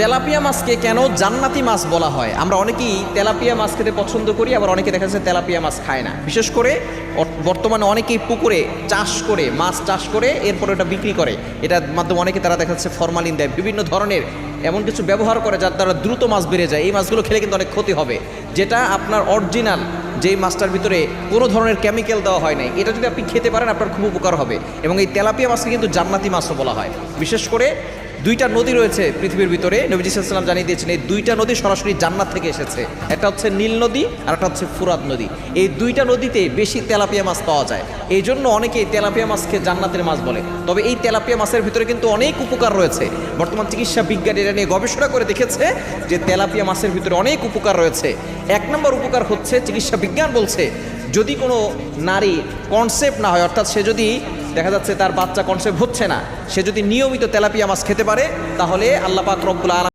Tilapia মাছকে কেন জান্নাতি মাছ বলা হয়? আমরা অনেকেই তেলাপিয়া মাছ খেতে পছন্দ করি, আবার অনেকে দেখা যাচ্ছে তেলাপিয়া মাছ খায় না। বিশেষ করে বর্তমানে অনেকেই পুকুরে চাষ করে, মাছ চাষ করে এরপর ওটা বিক্রি করে। এটার মাধ্যমে অনেকে তারা দেখা যাচ্ছে ফরমালিন দেয়, বিভিন্ন ধরনের এমন কিছু ব্যবহার করে যার দ্বারা দ্রুত মাছ বেড়ে যায়। এই মাছগুলো খেলে কিন্তু অনেক ক্ষতি হবে। যেটা আপনার অরিজিনাল যেই মাছটার ভিতরে কোনো ধরনের কেমিক্যাল দেওয়া হয় নাই, এটা যদি আপনি খেতে পারেন আপনার খুব উপকার হবে। এবং এই তেলাপিয়া মাছকে কিন্তু জান্নাতি মাছও বলা হয়। বিশেষ করে দুইটা নদী রয়েছে পৃথিবীর ভিতরে, নবীজি সাল্লাল্লাহু আলাইহি ওয়াসাল্লাম জানিয়ে দিয়েছেন এই দুইটা নদী সরাসরি জান্নাত থেকে এসেছে। একটা হচ্ছে নীল নদী আর একটা হচ্ছে ফুরাত নদী। এই দুইটা নদীতে বেশি তেলাপিয়া মাছ পাওয়া যায়, এই জন্য অনেকেই তেলাপিয়া মাছকে জান্নাতের মাছ বলে। তবে এই তেলাপিয়া মাছের ভিতরে কিন্তু অনেক উপকার রয়েছে। বর্তমান চিকিৎসা বিজ্ঞান এটা নিয়ে গবেষণা করে দেখেছে যে তেলাপিয়া মাছের ভিতরে অনেক উপকার রয়েছে। এক নম্বর উপকার হচ্ছে, চিকিৎসা বিজ্ঞান বলছে যদি কোনো নারী কনসেপ্ট না হয়, অর্থাৎ সে যদি দেখা যাচ্ছে তার বাচ্চা কনসেপ্ট হচ্ছে না, সে যদি নিয়মিত তেলাপিয়া মাছ খেতে পারে, তাহলে আল্লাহ পাক রব্বুল আলামিন